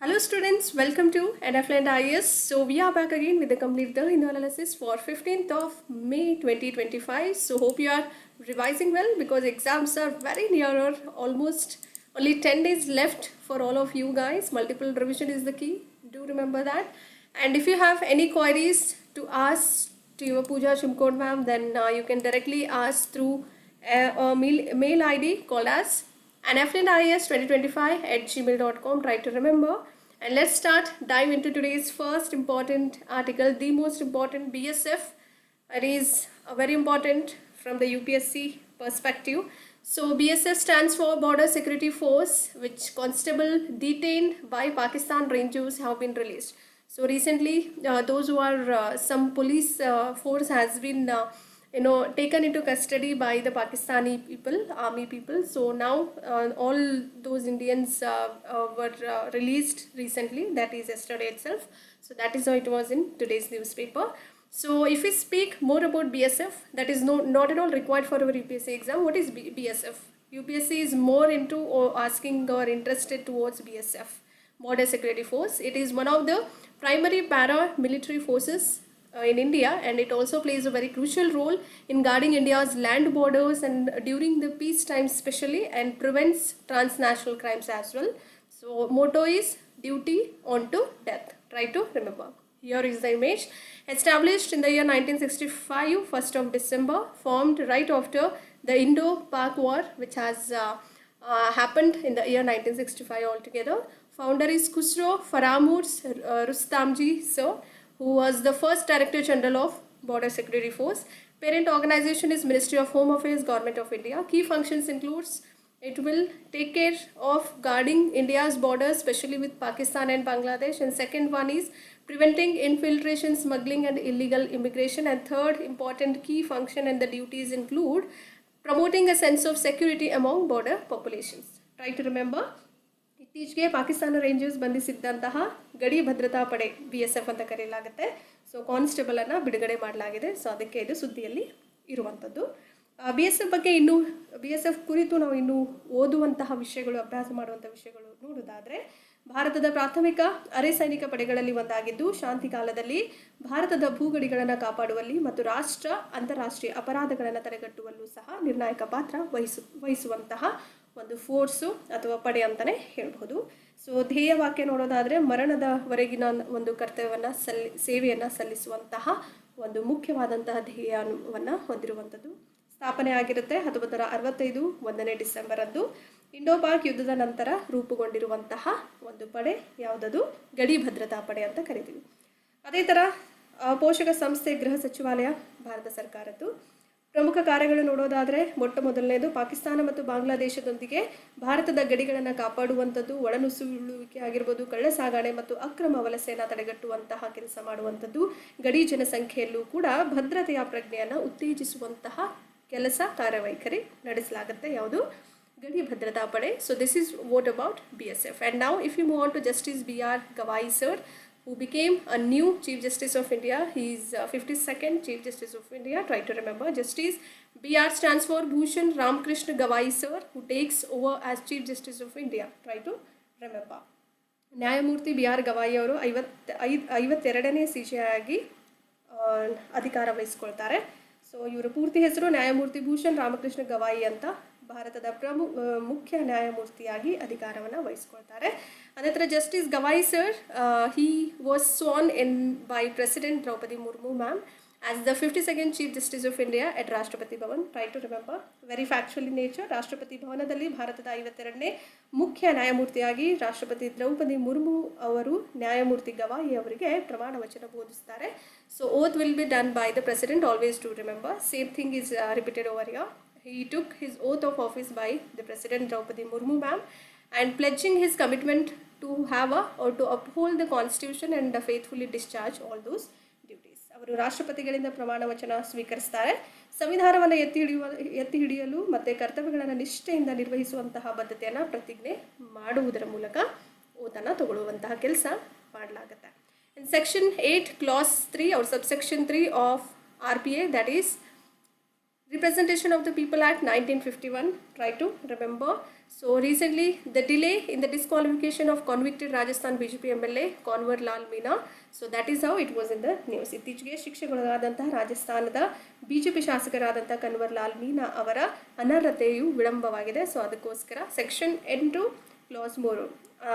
Hello students, welcome to NFL IS. So we are back again with the complete the Hindu analysis for 15th of May 2025. So hope you are revising well because exams are very nearer, almost only 10 days left for all of you guys. Multiple revision is the key. Do remember that. And if you have any queries to ask to your Pooja Chimkod ma'am, then you can directly ask through a mail ID called as nflintis2025@gmail.com. Try to remember. And let's start dive into today's first important article, the most important BSF. It is very important from the UPSC perspective. So BSF stands for Border Security Force, which constable detained by Pakistan Rangers have been released. So recently, those who are some police force has been taken into custody by the Pakistani people, army people. So now all those Indians were released recently, that is yesterday itself. So that is how it was in today's newspaper. So if we speak more about BSF, that is not at all required for our UPSC exam. What is BSF? UPSC is more into or asking or interested towards BSF, Border Security Force. It is one of the primary paramilitary forces in India, and it also plays a very crucial role in guarding India's land borders and during the peacetime especially, and prevents transnational crimes as well. So motto is duty on to death. Try to remember. Here is the image. Established in the year 1965, 1st of December, formed right after the Indo-Pak War, which has happened in the year 1965 altogether. Founder is Khusro Farahmurz Rustamji sir, who was the first Director General of Border Security Force. Parent organization is Ministry of Home Affairs, Government of India. Key functions includes it will take care of guarding India's borders, especially with Pakistan and Bangladesh. And second one is preventing infiltration, smuggling and illegal immigration. And third important key function and the duties include promoting a sense of security among border populations. Try to remember. ಇತ್ತೀಚೆಗೆ Pakistan rangers ಬಂಧಿಸಿದ್ದಂತಹ ಗಡಿ ಭದ್ರತಾ ಪಡೆ BSF ಅಂತ ಕರೆಯಲಾಗುತ್ತೆ. So ಕಾನ್ಸ್ಟೇಬಲನ್ನು ಬಿಡುಗಡೆ ಮಾಡಲಾಗಿದೆ. So ಅದಕ್ಕೆ ಇದು ಸುದ್ದಿಯಲ್ಲಿ ಇರುವಂಥದ್ದು. BSF ಬಗ್ಗೆ ಇನ್ನೂ BSF ಕುರಿತು ನಾವು ಇನ್ನೂ ಓದುವಂತಹ ವಿಷಯಗಳು, ಅಭ್ಯಾಸ ಮಾಡುವಂಥ ವಿಷಯಗಳು ನೋಡೋದಾದರೆ, ಭಾರತದ ಪ್ರಾಥಮಿಕ ಅರೆ ಸೈನಿಕ ಪಡೆಗಳಲ್ಲಿ ಒಂದಾಗಿದ್ದು ಶಾಂತಿ ಕಾಲದಲ್ಲಿ ಭಾರತದ ಭೂಗಡಿಗಳನ್ನು ಕಾಪಾಡುವಲ್ಲಿ ಮತ್ತು ಅಂತಾರಾಷ್ಟ್ರೀಯ ಅಪರಾಧಗಳನ್ನು ತಡೆಗಟ್ಟುವಲ್ಲೂ ಸಹ ನಿರ್ಣಾಯಕ ಪಾತ್ರ ವಹಿಸುವಂತಹ ಒಂದು ಫೋರ್ಸು ಅಥವಾ ಪಡೆ ಅಂತಲೇ ಹೇಳ್ಬೋದು. ಸೊ ಧ್ಯೇಯವಾಕ್ಯ ನೋಡೋದಾದರೆ, ಮರಣದವರೆಗಿನ ಒಂದು ಕರ್ತವ್ಯವನ್ನು ಸೇವೆಯನ್ನು ಸಲ್ಲಿಸುವಂತಹ ಒಂದು ಮುಖ್ಯವಾದಂತಹ ಧ್ಯೇಯವನ್ನು ಹೊಂದಿರುವಂಥದ್ದು. ಸ್ಥಾಪನೆ ಆಗಿರುತ್ತೆ 1965 1ನೇ ಡಿಸೆಂಬರ್ ಅಂದು. ಇಂಡೋಪಾಕ್ ಯುದ್ಧದ ನಂತರ ರೂಪುಗೊಂಡಿರುವಂತಹ ಒಂದು ಪಡೆ ಯಾವುದದು? ಗಡಿ ಭದ್ರತಾ ಪಡೆ ಅಂತ ಕರಿತೀವಿ. ಅದೇ ಥರ ಪೋಷಕ ಸಂಸ್ಥೆ ಗೃಹ ಸಚಿವಾಲಯ ಭಾರತ ಸರ್ಕಾರದ್ದು. ಪ್ರಮುಖ ಕಾರ್ಯಗಳು ನೋಡೋದಾದರೆ, ಮೊದಲನೇದು ಪಾಕಿಸ್ತಾನ ಮತ್ತು ಬಾಂಗ್ಲಾದೇಶದೊಂದಿಗೆ ಭಾರತದ ಗಡಿಗಳನ್ನು ಕಾಪಾಡುವಂಥದ್ದು, ಒಳನುಸುಳುವಿಕೆ ಆಗಿರ್ಬೋದು, ಕಳ್ಳ ಸಾಗಣೆ ಮತ್ತು ಅಕ್ರಮ ವಲಸೆಯನ್ನು ತಡೆಗಟ್ಟುವಂತಹ ಕೆಲಸ ಮಾಡುವಂಥದ್ದು. ಗಡಿ ಜನಸಂಖ್ಯೆಯಲ್ಲೂ ಕೂಡ ಭದ್ರತೆಯ ಪ್ರಜ್ಞೆಯನ್ನು ಉತ್ತೇಜಿಸುವಂತಹ ಕೆಲಸ ಕಾರ್ಯವೈಖರಿ ನಡೆಸಲಾಗುತ್ತೆ. ಯಾವುದು? ಗಡಿ ಭದ್ರತಾ ಪಡೆ. So this is what about BSF. And ನಾವು if you move on to justice B.R. Gawai sir, who became a new Chief Justice of India. He is 52nd Chief Justice of India. Try to remember. Justice BR stands for Bhushan Ramkrishna Gawai sir, who takes over as Chief Justice of India. Try to remember. ನ್ಯಾಯಮೂರ್ತಿ BR Gawai ಅವರು 52ನೇ CJI ಆಗಿ ಅಧಿಕಾರ ವಹಿಸ್ಕೊಳ್ತಾರೆ. So ಇವರ ಪೂರ್ತಿ ಹೆಸರು ನ್ಯಾಯಮೂರ್ತಿ ಭೂಷಣ್ ರಾಮಕೃಷ್ಣ ಗವಾಯಿ ಅಂತ. ಭಾರತದ ಮುಖ್ಯ ನ್ಯಾಯಮೂರ್ತಿಯಾಗಿ ಅಧಿಕಾರವನ್ನು ವಹಿಸ್ಕೊಳ್ತಾರೆ. ಅದೇ ಥರ justice Gavai sir, he was sworn in by president Droupadi Murmu ma'am as the 52nd Chief Justice of India at Rashtrapati Bhavan. Try to remember. Very factual in nature. Rashtrapati ಭವನದಲ್ಲಿ ಭಾರತದ 52ನೇ ಮುಖ್ಯ ನ್ಯಾಯಮೂರ್ತಿಯಾಗಿ ರಾಷ್ಟ್ರಪತಿ ದ್ರೌಪದಿ ಮುರ್ಮು ಅವರು ನ್ಯಾಯಮೂರ್ತಿ ಗವಾಯಿ ಅವರಿಗೆ ಪ್ರಮಾಣ ವಚನ ಬೋಧಿಸ್ತಾರೆ. So oath will be done by the president. Always to remember. Same thing is repeated over here. He took his oath of office by the President Draupadi Murmu ma'am, and pledging his commitment to have or to uphold the constitution and faithfully discharge all those duties. ಅವರು ರಾಷ್ಟ್ರಪತಿಗಳಿಂದ ಪ್ರಮಾಣ ವಚನ ಸ್ವೀಕರಿಸ್ತಾರೆ. ಸಂವಿಧಾನವನ್ನು ಎತ್ತಿ ಹಿಡಿಯಲು ಮತ್ತು ಕರ್ತವ್ಯಗಳನ್ನು ನಿಷ್ಠೆಯಿಂದ ನಿರ್ವಹಿಸುವಂತಹ ಬದ್ಧತೆಯನ್ನು ಪ್ರತಿಜ್ಞೆ ಮಾಡುವುದರ ಮೂಲಕ ಓತನ್ನು ತಗೊಳ್ಳುವಂತಹ ಕೆಲಸ ಮಾಡಲಾಗುತ್ತೆ. In Section 8, Clause 3 or Subsection 3 of RPA, that is Representation of the People Act 1951. Try to remember. So recently, the delay in the disqualification of convicted Rajasthan BJP MLA Conwar Lal Meena. So that is how it was in the news. ಇತ್ತೀಚೆಗೆ ಶಿಕ್ಷೆಗೊಳಗಾದಂತಹ ರಾಜಸ್ಥಾನದ BJP ಶಾಸಕರಾದಂತಹ Kanwar Lal ಮೀನಾ ಅವರ ಅನರ್ಹತೆಯು ವಿಳಂಬವಾಗಿದೆ. So ಅದಕ್ಕೋಸ್ಕರ section 8 class 3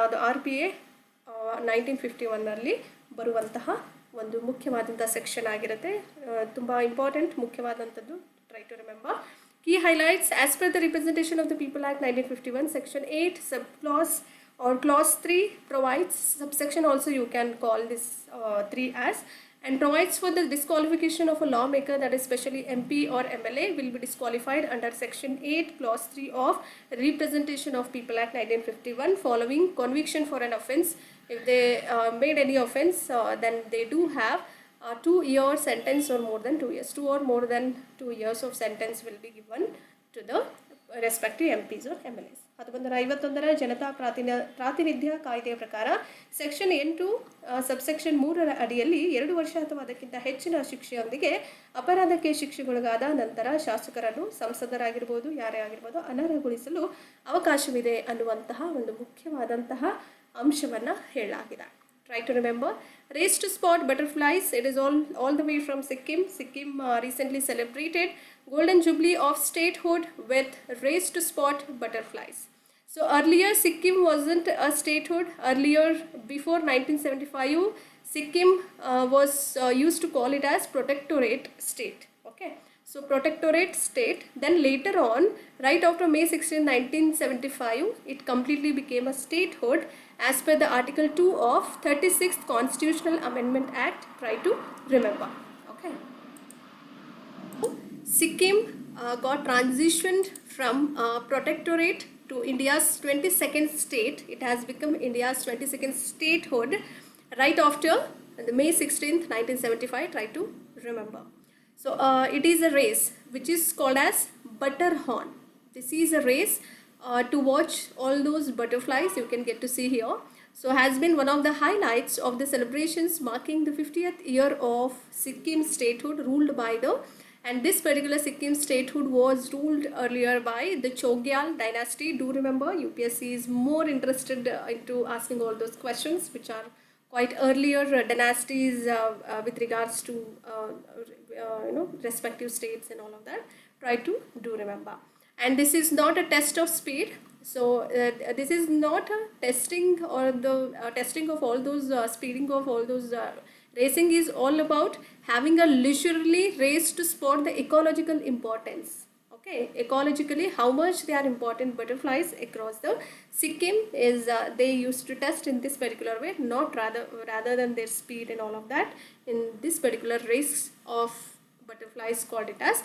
ಅದು RPA 1951ನಲ್ಲಿ ಬರುವಂತಹ ಒಂದು ಮುಖ್ಯವಾದಂಥ section ಆಗಿರುತ್ತೆ. ತುಂಬ ಇಂಪಾರ್ಟೆಂಟ್ ಮುಖ್ಯವಾದಂಥದ್ದು. Try to remember. Key highlights: as per the Representation of the People Act 1951, Section 8, subclause or clause 3 provides, subsection also you can call this 3 as, and provides for the disqualification of a lawmaker, that is especially MP or MLA, will be disqualified under Section 8, clause 3 of Representation of People Act 1951 following conviction for an offence. If they made any offence, then they do have 2-year sentence or more than 2 years. 2 or more than 2 years of sentence will be given to the respective MPs or MLAs. 1951 Janata ಪ್ರಾತಿನಿಧ್ಯ ಕಾಯ್ದೆಯ ಪ್ರಕಾರ section 8 subsection 3ರ ಅಡಿಯಲ್ಲಿ 2 ವರ್ಷ ಅಥವಾ ಅದಕ್ಕಿಂತ ಹೆಚ್ಚಿನ ಶಿಕ್ಷೆಯೊಂದಿಗೆ ಅಪರಾಧಕ್ಕೆ ಶಿಕ್ಷೆಗೊಳಗಾದ ನಂತರ ಶಾಸಕರನ್ನು, ಸಂಸದರಾಗಿರ್ಬೋದು, ಯಾರೇ ಆಗಿರ್ಬೋದು, ಅನರ್ಹಗೊಳಿಸಲು ಅವಕಾಶವಿದೆ ಅನ್ನುವಂತಹ ಒಂದು ಮುಖ್ಯವಾದಂತಹ ಅಂಶವನ್ನು ಹೇಳಲಾಗಿದೆ. Try to remember. Race to spot butterflies. It is all the way from Sikkim. Sikkim recently celebrated Golden Jubilee of statehood with race to spot butterflies. So earlier Sikkim wasn't a statehood. Earlier, before 1975, Sikkim was used to call it as protectorate state. Okay. So protectorate state. Then later on, right after May 16, 1975, it completely became a statehood as per the Article 2 of 36th Constitutional Amendment Act. Try to remember. Okay. Sikkim got transitioned from protectorate to India's 22nd state. It has become India's 22nd statehood right after the May 16th, 1975. Try to remember. So it is a race which is called as Butterhorn. This is a race to watch all those butterflies you can get to see here. So has been one of the highlights of the celebrations marking the 50th year of Sikkim statehood ruled by the, and this particular Sikkim statehood was ruled earlier by the Chogyal dynasty. Do remember, UPSC is more interested into asking all those questions which are quite earlier dynasties with regards to respective states and all of that. Try to do remember. And this is not a test of speed. So this is not a testing or the testing of all those speeding of all those racing is all about having a leisurely race to spot the ecological importance. Okay, ecologically how much they are important butterflies across the Sikkim is they used to test in this particular way, not rather than their speed and all of that. In this particular race of butterflies called it as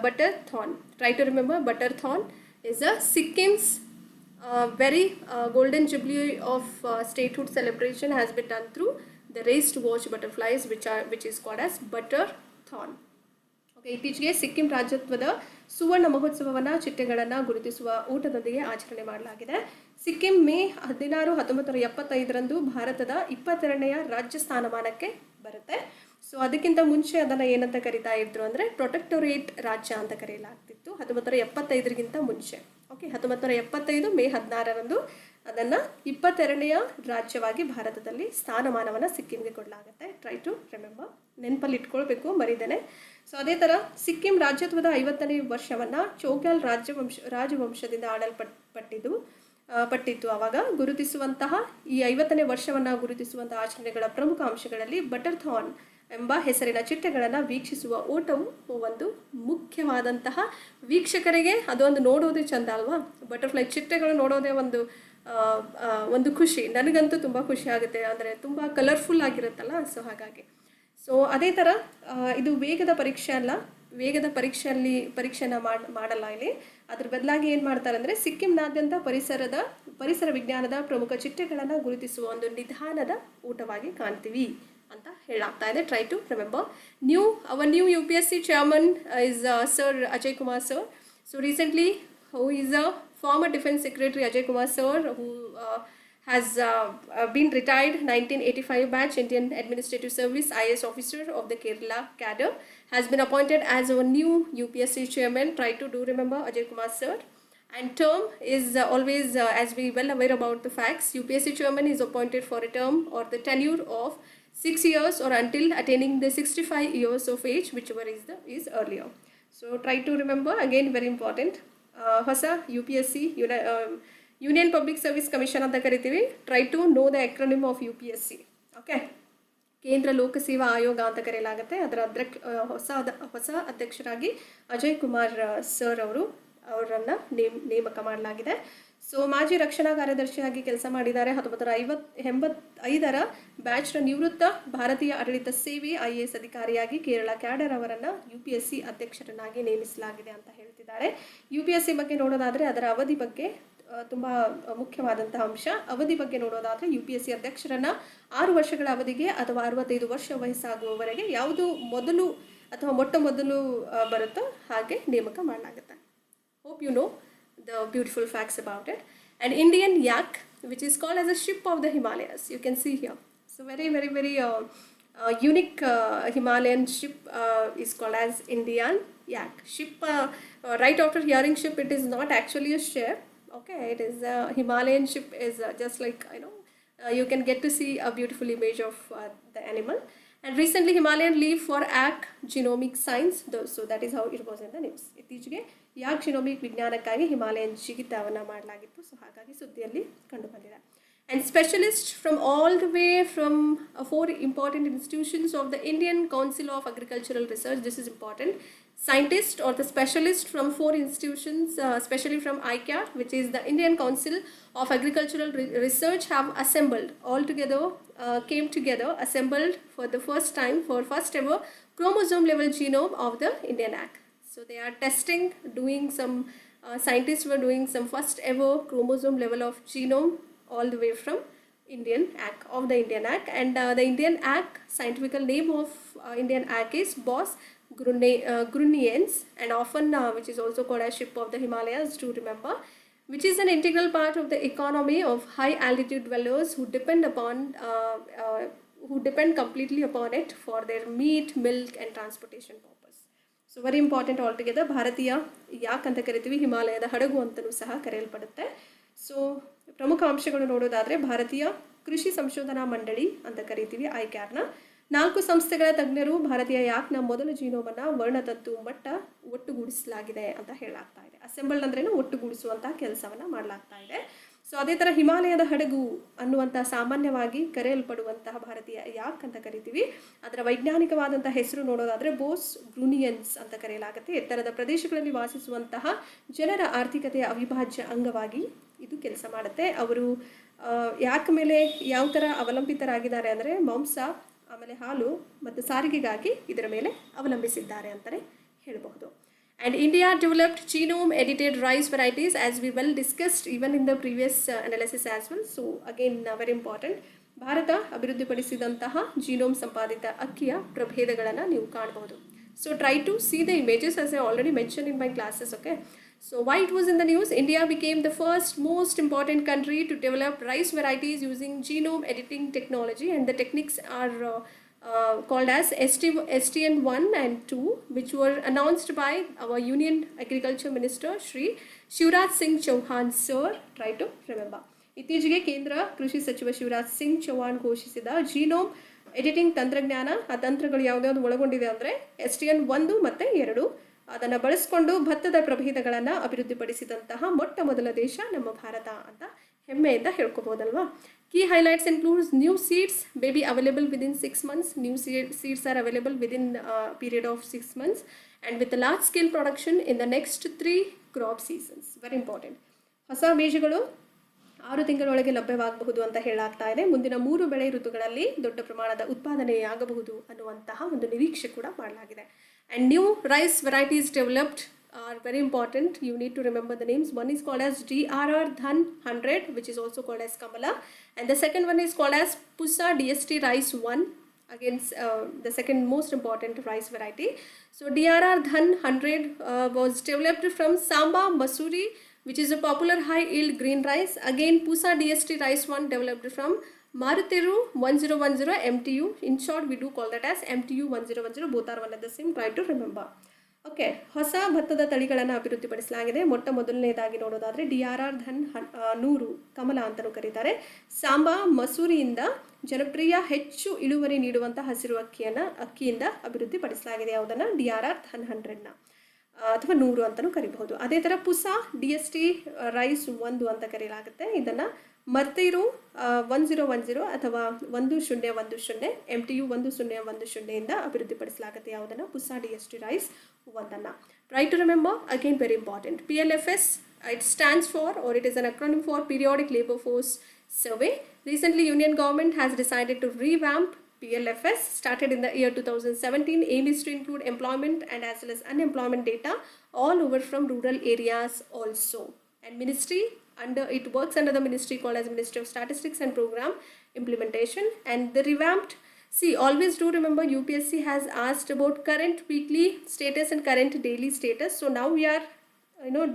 Butterthorn. Try to remember, Butterthorn is a Sikkim's very golden jubilee of statehood celebration has been done through the race to watch butterflies which is called as Butterthorn. Okay, ಇತ್ತೀಚೆಗೆ ಸಿಕ್ಕಿಂ ರಾಜ್ಯತ್ವದ ಸುವರ್ಣ ಮಹೋತ್ಸವವನ್ನು ಚಿಟ್ಟೆಗಳನ್ನು ಗುರುತಿಸುವ ಊಟದೊಂದಿಗೆ ಆಚರಣೆ ಮಾಡಲಾಗಿದೆ. ಸಿಕ್ಕಿಂ ಮೇ 16, 1975ರಂದು ಭಾರತದ 22ನೆಯ ರಾಜ್ಯ ಸ್ಥಾನಮಾನಕ್ಕೆ ಬರುತ್ತೆ. So ಅದಕ್ಕಿಂತ ಮುಂಚೆ ಅದನ್ನು ಏನಂತ ಕರಿತಾ ಇದ್ರು ಅಂದರೆ ಪ್ರೊಟೆಕ್ಟೊರೇಟ್ ರಾಜ್ಯ ಅಂತ ಕರೆಯಲಾಗ್ತಿತ್ತು 1975ಗಿಂತ ಮುಂಚೆ. ಓಕೆ, 1975 ಮೇ 16ರಂದು ಅದನ್ನು 22ನೆಯ ರಾಜ್ಯವಾಗಿ ಭಾರತದಲ್ಲಿ ಸ್ಥಾನಮಾನವನ್ನು ಸಿಕ್ಕಿಂಗೆ ಕೊಡಲಾಗುತ್ತೆ. ಟ್ರೈ ಟು ರಿಮೆಂಬರ್, ನೆನಪಲ್ಲಿ ಇಟ್ಕೊಳ್ಬೇಕು, ಮರಿದೇನೆ. ಸೊ ಅದೇ ಥರ ಸಿಕ್ಕಿಂ ರಾಜ್ಯತ್ವದ 50ನೇ ವರ್ಷವನ್ನು ಚೋಗ್ಯಾಲ್ ರಾಜವಂಶದಿಂದ ಪಟ್ಟಿತ್ತು. ಆವಾಗ ಗುರುತಿಸುವಂತಹ ಈ 50ನೇ ವರ್ಷವನ್ನು ಗುರುತಿಸುವಂತಹ ಆಚರಣೆಗಳ ಪ್ರಮುಖ ಅಂಶಗಳಲ್ಲಿ ಬಟರ್ಥಾನ್ ಎಂಬ ಹೆಸರಿನ ಚಿಟ್ಟೆಗಳನ್ನು ವೀಕ್ಷಿಸುವ ಓಟವು ಒಂದು ಮುಖ್ಯವಾದಂತಹ, ವೀಕ್ಷಕರಿಗೆ ಅದೊಂದು ನೋಡೋದೇ ಚಂದ ಅಲ್ವಾ. ಬಟರ್ಫ್ಲೈ ಚಿಟ್ಟೆಗಳು ನೋಡೋದೇ ಒಂದು ಖುಷಿ. ನನಗಂತೂ ತುಂಬ ಖುಷಿ ಆಗುತ್ತೆ, ಅಂದರೆ ತುಂಬ ಕಲರ್ಫುಲ್ ಆಗಿರುತ್ತಲ್ಲ. ಸೊ ಹಾಗಾಗಿ ಅದೇ ಥರ ಇದು ವೇಗದ ಪರೀಕ್ಷೆ ಅಲ್ಲ, ವೇಗದ ಪರೀಕ್ಷೆನ ಮಾಡಲ್ಲ ಇಲ್ಲಿ. ಅದ್ರ ಬದಲಾಗಿ ಏನು ಮಾಡ್ತಾರೆ ಅಂದರೆ ಸಿಕ್ಕಿಂನಾದ್ಯಂತ ಪರಿಸರ ವಿಜ್ಞಾನದ ಪ್ರಮುಖ ಚಿಟ್ಟೆಗಳನ್ನು ಗುರುತಿಸುವ ಒಂದು ನಿಧಾನದ ಊಟವಾಗಿ ಕಾಣ್ತೀವಿ ಅಂತ ಹೇಳಾಗ್ತಾ ಇದೆ. Try to remember. Our new UPSC chairman is Sir Ajay Kumar Sir. So recently, who is a former Defence Secretary Ajay Kumar Sir, who has been retired 1985 batch Indian Administrative Service IAS officer of the Kerala cadre, has been appointed as our new UPSC chairman. Try to do remember Ajay Kumar Sir. And term is always, as we well aware about the facts, UPSC chairman is appointed for a term or the tenure of 6 years or until attaining the 65 years of age, whichever is earlier. So try to remember, again very important, ಹೊಸ UPSC union public service commission ಅಂತ ಕರಿತೀವಿ. Try to know the acronym of UPSC. Okay, ಕೇಂದ್ರ ಲೋಕಸೇವಾ ಆಯೋಗ ಅಂತ ಕರೆಯಲಾಗುತ್ತೆ. ಅದರ ಹೊಸ ಅಧ್ಯಕ್ಷರಾಗಿ ಅಜಯ್ ಕುಮಾರ್ ಸರ್ ಅವರನ್ನು ನೇಮಕ ಮಾಡಲಾಗಿದೆ. ಸೊ ಮಾಜಿ ರಕ್ಷಣಾ ಕಾರ್ಯದರ್ಶಿಯಾಗಿ ಕೆಲಸ ಮಾಡಿದ್ದಾರೆ. 1985ರ ಬ್ಯಾಚ್ನ ನಿವೃತ್ತ ಭಾರತೀಯ ಆಡಳಿತ ಸೇವೆ IAS ಅಧಿಕಾರಿಯಾಗಿ ಕೇರಳ ಕ್ಯಾಡರ್ ಅವರನ್ನು UPSC ಅಧ್ಯಕ್ಷರನ್ನಾಗಿ ನೇಮಿಸಲಾಗಿದೆ ಅಂತ ಹೇಳ್ತಿದ್ದಾರೆ. UPSC ಬಗ್ಗೆ ನೋಡೋದಾದರೆ ಅದರ ಅವಧಿ ಬಗ್ಗೆ ತುಂಬ ಮುಖ್ಯವಾದಂತಹ ಅಂಶ. ಅವಧಿ ಬಗ್ಗೆ ನೋಡೋದಾದರೆ UPSC ಅಧ್ಯಕ್ಷರನ್ನು 6 ವರ್ಷಗಳ ಅವಧಿಗೆ ಅಥವಾ 65 ವರ್ಷ ವಯಸ್ಸಾಗುವವರೆಗೆ ಯಾವುದು ಮೊದಲು ಅಥವಾ ಮೊದಲು ಬರುತ್ತೋ ಹಾಗೆ ನೇಮಕ ಮಾಡಲಾಗುತ್ತೆ. Hope you know the beautiful facts about it. And Indian yak, which is called as a ship of the Himalayas, you can see here. So very unique Himalayan ship is called as Indian yak. Ship, right after hearing ship, it is not actually a ship. Okay, it is a Himalayan ship is just like, you can get to see a beautiful image of the animal. And recently Himalayan leave for yak genomic science, so that is how it was in the news. ಇತ್ತೀಚೆಗೆ ಯಾಕ್ genomic ವಿಜ್ಞಾನಕ್ಕಾಗಿ Himalayan ಜಿಗಿತವನ್ನು ಮಾಡಲಾಗಿತ್ತು. So ಹಾಗಾಗಿ ಸುದ್ದಿಯಲ್ಲಿ ಕಂಡು ಬಂದಿದೆ. And specialists from all the way from 4 important institutions of the Indian Council of Agricultural Research, this is important. Scientists or the specialists from 4 institutions, especially from ICAR, which is the Indian Council of Agricultural Research, have assembled all together, came together, assembled for the first time, for first ever chromosome level genome of the Indian yak. So they are testing, doing some, scientists were doing some first ever chromosome level of genome all the way from Indian yak, of the Indian yak. And the Indian yak, scientific name of Indian yak is Bos grunniens, and often which is also called as ship of the Himalayas, to remember, which is an integral part of the economy of high altitude dwellers who depend completely upon it for their meat, milk and transportation purpose. So very important all together. ಭಾರತೀಯ ಯಾಕ್ ಅಂತ ಕರಿತೀವಿ, ಹಿಮಾಲಯದ ಹಡಗು ಅಂತಲೂ ಸಹ ಕರೆಯಲ್ಪಡುತ್ತೆ. So ಪ್ರಮುಖ ಅಂಶಗಳು ನೋಡೋದಾದರೆ ಭಾರತೀಯ ಕೃಷಿ ಸಂಶೋಧನಾ ಮಂಡಳಿ ಅಂತ ಕರಿತೀವಿ ICARನ 4 ಸಂಸ್ಥೆಗಳ ತಜ್ಞರು ಭಾರತೀಯ ಯಾಕ್ನ ಮೊದಲ ಜೀನೋಮನ್ನು ವರ್ಣತಂತು ಮಟ್ಟ ಒಟ್ಟುಗೂಡಿಸಲಾಗಿದೆ ಅಂತ ಹೇಳಲಾಗ್ತಾ ಇದೆ. ಅಸೆಂಬಲ್ಡ್ ಅಂದ್ರೇನು ಒಟ್ಟುಗೂಡಿಸುವಂತಹ ಕೆಲಸವನ್ನು ಮಾಡಲಾಗ್ತಾ ಇದೆ. ಸೊ ಅದೇ ಥರ ಹಿಮಾಲಯದ ಹಡಗು ಅನ್ನುವಂಥ ಸಾಮಾನ್ಯವಾಗಿ ಕರೆಯಲ್ಪಡುವಂತಹ ಭಾರತೀಯ ಯಾಕ್ ಅಂತ ಕರಿತೀವಿ. ಅದರ ವೈಜ್ಞಾನಿಕವಾದಂಥ ಹೆಸರು ನೋಡೋದಾದರೆ ಬೋಸ್ ಗ್ರೂನಿಯನ್ಸ್ ಅಂತ ಕರೆಯಲಾಗುತ್ತೆ. ಎತ್ತರದ ಪ್ರದೇಶಗಳಲ್ಲಿ ವಾಸಿಸುವಂತಹ ಜನರ ಆರ್ಥಿಕತೆಯ ಅವಿಭಾಜ್ಯ ಅಂಗವಾಗಿ ಇದು ಕೆಲಸ ಮಾಡುತ್ತೆ. ಅವರು ಯಾಕ್ ಮೇಲೆ ಯಾವ ಥರ ಅವಲಂಬಿತರಾಗಿದ್ದಾರೆ ಅಂದರೆ ಮಾಂಸ, ಆಮೇಲೆ ಹಾಲು ಮತ್ತು ಸಾರಿಗೆಗಾಗಿ ಇದರ ಮೇಲೆ ಅವಲಂಬಿಸಿದ್ದಾರೆ ಅಂತಲೇ ಹೇಳಬಹುದು. And India developed genome edited rice varieties, as we well discussed even in the previous analysis as well. So again very important. ಭಾರತ ಅಭಿವೃದ್ಧಿಪಡಿಸಿದಂತಹ ಜೀನೋಮ್ ಸಂಪಾದಿತ ಅಕ್ಕಿಯ ಪ್ರಭೇದಗಳನ್ನು ನೀವು ಕಾಣಬಹುದು. So try to see the images as I already mentioned in my classes. Okay, so why it was in the news? India became the first most important country to develop rice varieties using genome editing technology, and the techniques are called as STN1 and 2, which were announced by our Union Agriculture Minister Shri Shivraj Singh Chauhan sir. Try to remember. ಇತ್ತೀಚೆಗೆ ಕೇಂದ್ರ ಕೃಷಿ ಸಚಿವ ಶಿವರಾಜ್ ಸಿಂಗ್ ಚೌಹಾಣ್ ಘೋಷಿಸಿದ genome editing ತಂತ್ರಜ್ಞಾನ, ಆ ತಂತ್ರಗಳು ಯಾವುದ್ಯಾವುದು ಒಳಗೊಂಡಿದೆ ಅಂದರೆ STN1 ಮತ್ತು 2, ಅದನ್ನು ಬಳಸಿಕೊಂಡು ಭತ್ತದ ಪ್ರಭೇದಗಳನ್ನು ಅಭಿವೃದ್ಧಿಪಡಿಸಿದಂತಹ ಮೊಟ್ಟ ಮೊದಲ ದೇಶ ನಮ್ಮ ಭಾರತ ಅಂತ ಹೆಮ್ಮೆಯಿಂದ ಹೇಳ್ಕೊಬೋದಲ್ವಾ. Key highlights includes new seeds may be available within 6 months. New seeds are available within a period of 6 months, and with a large scale production in the next 3 crop seasons. Very important. ಹೊಸ ಬೀಜಗಳು 6 ತಿಂಗಳೊಳಗೆ ಲಭ್ಯವಾಗಬಹುದು ಅಂತ ಹೇಳಲಾಗ್ತಾ ಇದೆ. ಮುಂದಿನ 3 ಬೆಳೆ ಋತುಗಳಲ್ಲಿ ದೊಡ್ಡ ಪ್ರಮಾಣದ ಉತ್ಪಾದನೆಯಾಗಬಹುದು ಅನ್ನುವಂತಹ ಒಂದು ನಿರೀಕ್ಷೆ ಕೂಡ ಮಾಡಲಾಗಿದೆ. And new rice varieties developed are very important. You need to remember the names. One is called as DRR Dhan 100, which is also called as Kamala, and the second one is called as Pusa DST Rice 1, again the second most important rice variety. So DRR Dhan 100 was developed from Samba Masuri, which is a popular high yield green rice. Again Pusa DST Rice 1 developed from Marutiru 1010 MTU. In short we do call that as MTU 1010. Both are one and the same. Try to remember. Okay, ಹೊಸ ಭತ್ತದ ತಳಿಗಳನ್ನು ಅಭಿವೃದ್ಧಿಪಡಿಸಲಾಗಿದೆ. ಮೊಟ್ಟ ಮೊದಲನೇದಾಗಿ ನೋಡೋದಾದರೆ DRR Dhan 100 ಕಮಲ ಅಂತಲೂ ಕರೀತಾರೆ. ಸಾಂಬಾ ಮಸೂರಿಯಿಂದ ಜನಪ್ರಿಯ ಹೆಚ್ಚು ಇಳುವರಿ ನೀಡುವಂಥ ಹಸಿರು ಅಕ್ಕಿಯಿಂದ ಅಭಿವೃದ್ಧಿಪಡಿಸಲಾಗಿದೆ. ಯಾವುದನ್ನು? DRR ಧನ್ 100ನ ಅಥವಾ 100 ಅಂತಲೂ ಕರಿಬಹುದು. ಅದೇ ಥರ ಪುಸಾ DST ರೈಸ್ 1 ಅಂತ ಕರೆಯಲಾಗುತ್ತೆ. ಇದನ್ನು ಮರ್ತೈರು 1010 ಅಥವಾ 1010 MTU 1010 ಇಂದ ಅಭಿವೃದ್ಧಿಪಡಿಸಲಾಗುತ್ತೆ. ಯಾವುದನ್ನು? Pusa DST rice 1. Try to remember, again very important. PLFS, it stands for, or it is an acronym for Periodic Labor Force Survey. Recently, Union government has decided to revamp PLFS, started in the year 2017. Aim is to include employment and as well as unemployment data all over from rural areas also. And ministry, it works under the ministry called as Ministry of Statistics and Program Implementation. And the revamped, see, always do remember UPSC has asked about current weekly status and current daily status. So now we are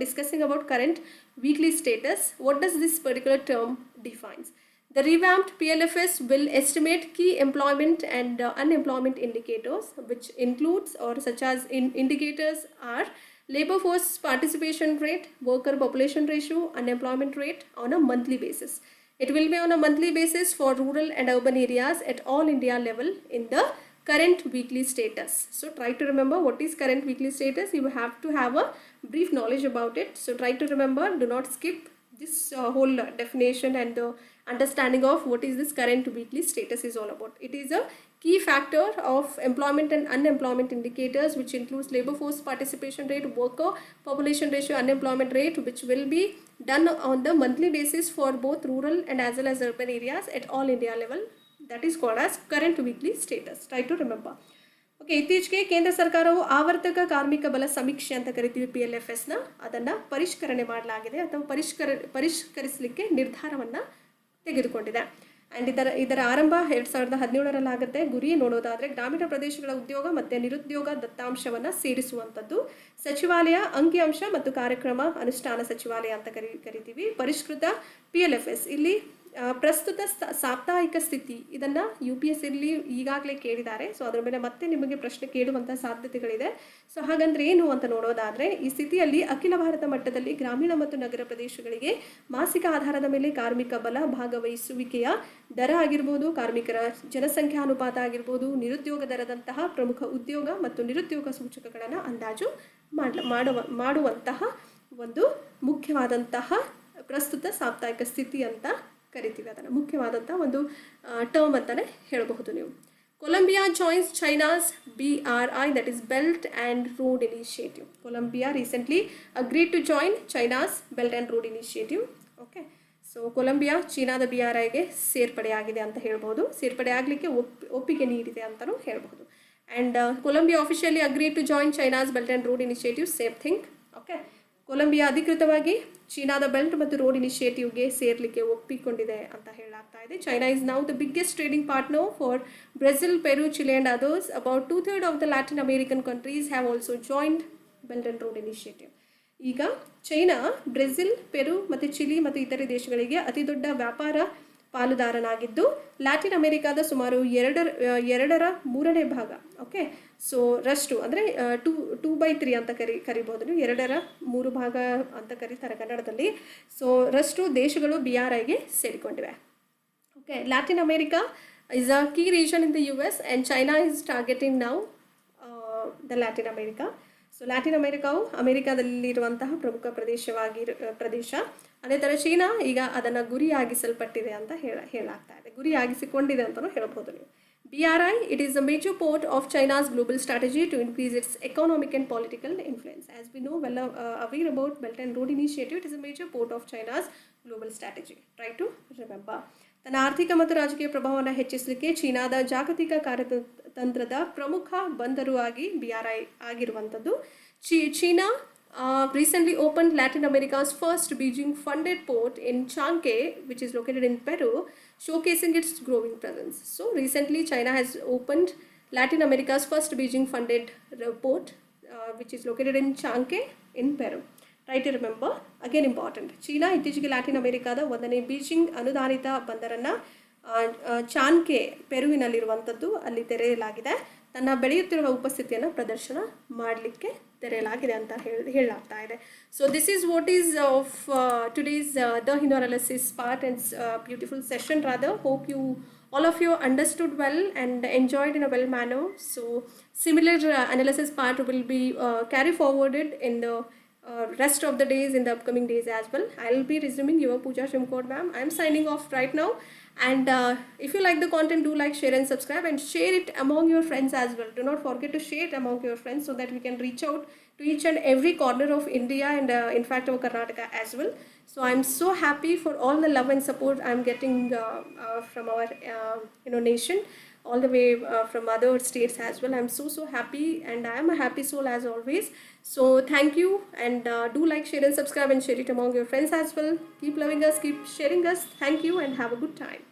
discussing about current weekly status. What does this particular term defines? The revamped PLFS will estimate key employment and unemployment indicators, which includes or such as indicators are labor force participation rate, worker population ratio, unemployment rate on a monthly basis. It will be on a monthly basis for rural and urban areas at all India level in the current weekly status. So try to remember what is current weekly status. You have to have a brief knowledge about it. So try to remember, do not skip this whole definition and the understanding of what is this current weekly status is all about. It is a key factor of employment and unemployment indicators, which includes labor force participation rate, worker population ratio, unemployment rate, which will be done on the monthly basis for both rural and as well as urban areas at all India level. That is called as current weekly status. Try to remember. Okay, ಇತ್ತೀಚೆಗೆ ಕೇಂದ್ರ ಸರ್ಕಾರವು ಆವರ್ತಕ ಕಾರ್ಮಿಕ ಬಲ ಸಮೀಕ್ಷೆ ಅಂತ ಕರಿತೀವಿ PLFSನ, ಅದನ್ನು ಪರಿಷ್ಕರಣೆ ಮಾಡಲಾಗಿದೆ ಅಥವಾ ಪರಿಷ್ಕರಿಸಲಿಕ್ಕೆ ನಿರ್ಧಾರವನ್ನು ತೆಗೆದುಕೊಂಡಿದೆ. ಆ್ಯಂಡ್ ಇದರ ಆರಂಭ 2017 ಗುರಿ ನೋಡೋದಾದರೆ ಗ್ರಾಮೀಣ ಪ್ರದೇಶಗಳ ಉದ್ಯೋಗ ಮತ್ತು ನಿರುದ್ಯೋಗ ದತ್ತಾಂಶವನ್ನು ಸೇರಿಸುವಂಥದ್ದು. ಸಚಿವಾಲಯ ಅಂಕಿಅಂಶ ಮತ್ತು ಕಾರ್ಯಕ್ರಮ ಅನುಷ್ಠಾನ ಸಚಿವಾಲಯ ಅಂತ ಕರಿತೀವಿ. ಪರಿಷ್ಕೃತ PLFS ಇಲ್ಲಿ ಪ್ರಸ್ತುತ ಸಾಪ್ತಾಹಿಕ ಸ್ಥಿತಿ, ಇದನ್ನು UPSCಯಲ್ಲಿ ಈಗಾಗಲೇ ಕೇಳಿದ್ದಾರೆ. ಸೊ ಅದರ ಮೇಲೆ ಮತ್ತೆ ನಿಮಗೆ ಪ್ರಶ್ನೆ ಕೇಳುವಂಥ ಸಾಧ್ಯತೆಗಳಿದೆ. ಸೊ ಹಾಗಂದ್ರೆ ಏನು ಅಂತ ನೋಡೋದಾದರೆ, ಈ ಸ್ಥಿತಿಯಲ್ಲಿ ಅಖಿಲ ಭಾರತ ಮಟ್ಟದಲ್ಲಿ ಗ್ರಾಮೀಣ ಮತ್ತು ನಗರ ಪ್ರದೇಶಗಳಿಗೆ ಮಾಸಿಕ ಆಧಾರದ ಮೇಲೆ ಕಾರ್ಮಿಕ ಬಲ ಭಾಗವಹಿಸುವಿಕೆಯ ದರ ಆಗಿರ್ಬೋದು, ಕಾರ್ಮಿಕರ ಜನಸಂಖ್ಯಾನುಪಾತ ಆಗಿರ್ಬೋದು, ನಿರುದ್ಯೋಗ ದರದಂತಹ ಪ್ರಮುಖ ಉದ್ಯೋಗ ಮತ್ತು ನಿರುದ್ಯೋಗ ಸೂಚಕಗಳನ್ನು ಅಂದಾಜು ಮಾಡುವಂತಹ ಒಂದು ಮುಖ್ಯವಾದಂತಹ ಪ್ರಸ್ತುತ ಸಾಪ್ತಾಹಿಕ ಸ್ಥಿತಿ ಅಂತ ಕರಿತೀವಿ. ಅದನ್ನು ಮುಖ್ಯವಾದಂಥ ಒಂದು ಟರ್ಮ್ ಅಂತಲೇ ಹೇಳಬಹುದು ನೀವು. Colombia joins China's BRI, that is Belt and Road Initiative. Colombia recently agreed to join China's Belt and Road Initiative. Okay, so Colombia ಚೀನಾದ BRIಗೆ ಸೇರ್ಪಡೆಯಾಗಿದೆ ಅಂತ ಹೇಳ್ಬೋದು. ಸೇರ್ಪಡೆ ಆಗಲಿಕ್ಕೆ ಒಪ್ಪಿಗೆ ನೀಡಿದೆ ಅಂತಲೂ ಹೇಳ್ಬೋದು. And Colombia officially agreed to join China's Belt and Road Initiative, same thing. Okay, Colombia ಅಧಿಕೃತವಾಗಿ ಚೀನಾದ ಬೆಲ್ಟ್ ಮತ್ತು ರೋಡ್ ಇನಿಷಿಯೇಟಿವ್ಗೆ ಸೇರಲಿಕ್ಕೆ ಒಪ್ಪಿಕೊಂಡಿದೆ ಅಂತ ಹೇಳಲಾಗ್ತಾ ಇದೆ. China is now the biggest trading partner for Brazil, Peru, Chile and others. About 2/3 of the Latin American countries have also joined Belt and Road Initiative. ಈಗ China Brazil, Peru ಮತ್ತು Chile ಮತ್ತು ಇತರೆ ದೇಶಗಳಿಗೆ ಅತಿ ದೊಡ್ಡ ವ್ಯಾಪಾರ ಪಾಲುದಾರನಾಗಿದ್ದು ಲ್ಯಾಟಿನ್ ಅಮೆರಿಕಾದ ಸುಮಾರು 2/3 ಭಾಗ, ಓಕೆ, ಸೊ ರಷ್ಟು ಅಂದರೆ 2/3 ಅಂತ ಕರಿಬೋದು ನೀವು. 2/3 ಭಾಗ ಅಂತ ಕರೀತಾರೆ ಕನ್ನಡದಲ್ಲಿ. ಸೊ ರಷ್ಟು ದೇಶಗಳು BRIಗೆ ಸೇರಿಕೊಂಡಿವೆ. Okay, Latin America is a key region in the US and China is targeting now the Latin America. So Latin ಅಮೆರಿಕಾವು ಅಮೆರಿಕಾದಲ್ಲಿರುವಂತಹ ಪ್ರಮುಖ ಪ್ರದೇಶ. ಅದೇ ಥರ ಚೀನಾ ಈಗ ಅದನ್ನು ಗುರಿಯಾಗಿಸಲ್ಪಟ್ಟಿದೆ ಅಂತ ಹೇಳಲಾಗ್ತಾ ಇದೆ, ಗುರಿಯಾಗಿಸಿಕೊಂಡಿದೆ ಅಂತಲೂ ಹೇಳ್ಬೋದು ನೀವು. BRI, it is a major part of China's global strategy to increase its economic and political influence. As we know well aware about Belt and Road Initiative, it is a major part of China's global strategy. Try to remember. ತನ್ನ ಆರ್ಥಿಕ ಮತ್ತು ರಾಜಕೀಯ ಪ್ರಭಾವವನ್ನು ಹೆಚ್ಚಿಸಲಿಕ್ಕೆ ಚೀನಾದ ಜಾಗತಿಕ ಕಾರ್ಯತಂತ್ರದ ಪ್ರಮುಖ ಬಂದರು ಆಗಿ BRI ಆಗಿರುವಂಥದ್ದು. China recently opened Latin America's first Beijing-funded port in Chanque, which is located in Peru, showcasing its growing presence. So recently, China has opened Latin America's first Beijing-funded port, which is located in Chanque in Peru. Try to remember, again important. China ಇತ್ತೀಚೆಗೆ Latin ಅಮೆರಿಕಾದ 1ನೇ Beijing ಅನುದಾನಿತ ಬಂದರನ್ನು ಚಾನ್ಕೆ ಪೆರುವಿನಲ್ಲಿರುವಂಥದ್ದು ಅಲ್ಲಿ ತೆರೆಯಲಾಗಿದೆ. ತನ್ನ ಬೆಳೆಯುತ್ತಿರುವ ಉಪಸ್ಥಿತಿಯನ್ನು ಪ್ರದರ್ಶನ ಮಾಡಲಿಕ್ಕೆ ತೆರೆಯಲಾಗಿದೆ ಅಂತ ಹೇಳಲಾಗ್ತಾ ಇದೆ. So this is what is of today's the Hindu analysis part and beautiful session rather. Hope you all of you understood well and enjoyed in a well manner. So similar analysis part will be carry forwarded in the rest of the days in the upcoming days as well. I'll be resuming your Pooja Shimkod ma'am. I'm signing off right now, and if you like the content, do like, share and subscribe, and share it among your friends as well. Do not forget to share it among your friends so that we can reach out to each and every corner of India and in fact our Karnataka as well. So I'm so happy for all the love and support I'm getting from our nation, all the way from other states as well. I'm so happy, and I am a happy soul as always. So thank you, and do like, share and subscribe, and share it among your friends as well. Keep loving us, keep sharing us. Thank you, and have a good time.